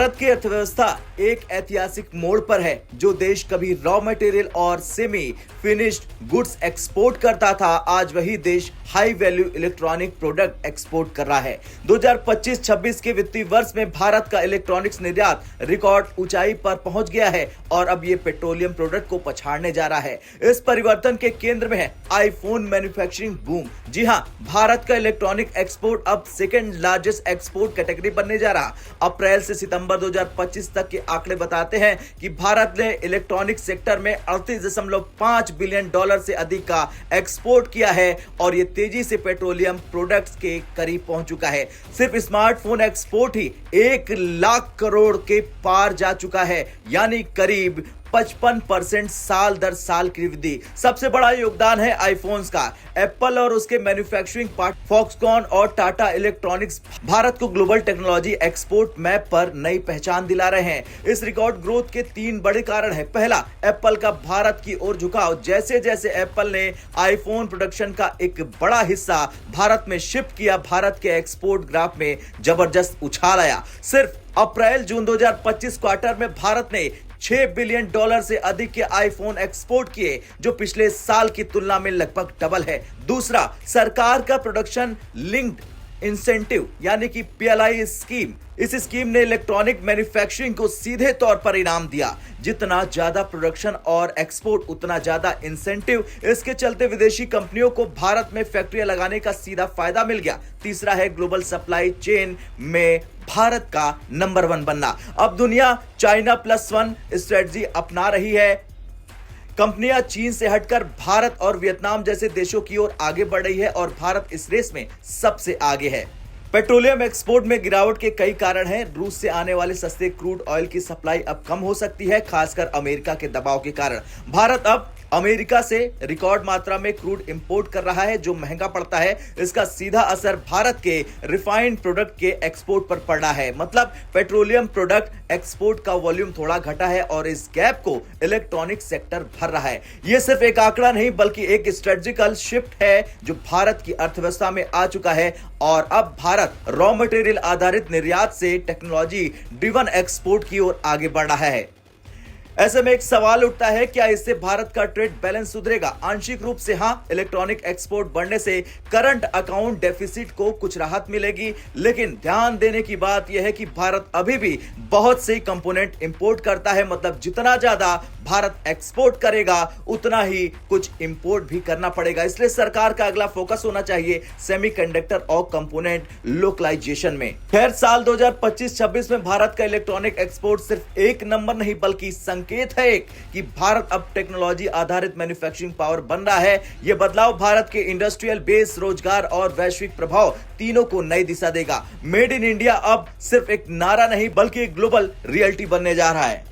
भारत की अर्थव्यवस्था एक ऐतिहासिक मोड़ पर है। जो देश कभी रॉ मटेरियल और सेमी फिनिश्ड गुड्स एक्सपोर्ट करता था, आज वही देश high value electronic product export कर रहा है। 2025-26 के वित्तीय वर्ष में भारत का इलेक्ट्रॉनिक्स निर्यात रिकॉर्ड ऊंचाई पर पहुंच गया है और अब ये पेट्रोलियम प्रोडक्ट को पछाड़ने जा रहा है। इस परिवर्तन के केंद्र में है आईफोन मैन्युफैक्चरिंग बूम। जी हां, भारत का इलेक्ट्रॉनिक एक्सपोर्ट अब सेकेंड लार्जेस्ट एक्सपोर्ट कैटेगरी बनने जा रहा। अप्रैल से सितंबर 2025 तक के आंकड़े बताते हैं कि भारत ने इलेक्ट्रॉनिक सेक्टर में 38.5 बिलियन डॉलर से अधिक का एक्सपोर्ट किया है और यह तेजी से पेट्रोलियम प्रोडक्ट्स के करीब पहुंच चुका है। सिर्फ स्मार्टफोन एक्सपोर्ट ही 1 लाख करोड़ के पार जा चुका है, यानी करीब 55% साल दर साल की वृद्धि। सबसे बड़ा योगदान है आईफोन्स का। एप्पल और उसके मैन्युफैक्चरिंग पार्ट फॉक्सकॉन और टाटा इलेक्ट्रॉनिक्स भारत को ग्लोबल टेक्नोलॉजी एक्सपोर्ट मैप पर नई पहचान दिला रहे हैं। इस रिकॉर्ड ग्रोथ के 3 बड़े कारण हैं। पहला, एप्पल का भारत की ओर झुकाव। जैसे जैसे एप्पल ने आईफोन प्रोडक्शन का एक बड़ा हिस्सा भारत में शिफ्ट किया, भारत के एक्सपोर्ट ग्राफ में जबरदस्त उछाल आया। सिर्फ अप्रैल जून 2025 क्वार्टर में भारत ने 6 बिलियन डॉलर से अधिक के आईफोन एक्सपोर्ट किए, जो पिछले साल की तुलना में लगभग डबल है। दूसरा, सरकार का प्रोडक्शन लिंक्ड इंसेंटिव यानी कि पीएलआई स्कीम। इस स्कीम ने इलेक्ट्रॉनिक मैन्युफैक्चरिंग को सीधे तौर पर इनाम दिया। जितना ज्यादा प्रोडक्शन और एक्सपोर्ट उतना ज्यादा इंसेंटिव। इसके चलते विदेशी कंपनियों को भारत में फैक्ट्रियां लगाने का सीधा फायदा मिल गया। तीसरा है ग्लोबल सप्लाई चेन में भारत का नंबर 1 बनना। अब दुनिया चाइना +1 स्ट्रेटजी अपना रही है। कंपनियां चीन से हटकर भारत और वियतनाम जैसे देशों की ओर आगे बढ़ रही है और भारत इस रेस में सबसे आगे है। पेट्रोलियम एक्सपोर्ट में गिरावट के कई कारण हैं। रूस से आने वाले सस्ते क्रूड ऑयल की सप्लाई अब कम हो सकती है, खासकर अमेरिका के दबाव के कारण। भारत अब अमेरिका से रिकॉर्ड मात्रा में क्रूड इंपोर्ट कर रहा है, जो महंगा पड़ता है। इसका सीधा असर भारत के रिफाइंड प्रोडक्ट के एक्सपोर्ट पर पड़ रहा है। मतलब पेट्रोलियम प्रोडक्ट एक्सपोर्ट का वॉल्यूम थोड़ा घटा है और इस गैप को इलेक्ट्रॉनिक सेक्टर भर रहा है। यह सिर्फ एक आंकड़ा नहीं बल्कि एक स्ट्रेटेजिकल शिफ्ट है जो भारत की अर्थव्यवस्था में आ चुका है और अब भारत रॉ मटेरियल आधारित निर्यात से टेक्नोलॉजी ड्रिवन एक्सपोर्ट की ओर आगे बढ़ रहा है। ऐसे में एक सवाल उठता है, क्या इससे भारत का ट्रेड बैलेंस सुधरेगा? आंशिक रूप से हां, इलेक्ट्रॉनिक एक्सपोर्ट बढ़ने से करंट अकाउंट डेफिसिट को कुछ राहत मिलेगी, लेकिन ध्यान देने की बात यह है कि भारत अभी भी बहुत से कंपोनेंट इंपोर्ट करता है। मतलब जितना ज्यादा भारत एक्सपोर्ट करेगा उतना ही कुछ इंपोर्ट भी करना पड़ेगा। इसलिए सरकार का अगला फोकस होना चाहिए सेमीकंडक्टर और कंपोनेंट लोकलाइजेशन में। खैर, साल 2025-26 में भारत का इलेक्ट्रॉनिक एक्सपोर्ट सिर्फ एक नंबर नहीं बल्कि संकेत है कि भारत अब टेक्नोलॉजी आधारित मैन्युफैक्चरिंग पावर बन रहा है। यह बदलाव भारत के इंडस्ट्रियल बेस, रोजगार और वैश्विक प्रभाव तीनों को नई दिशा देगा। मेड इन इंडिया अब सिर्फ एक नारा नहीं बल्कि एक ग्लोबल रियलिटी बनने जा रहा है।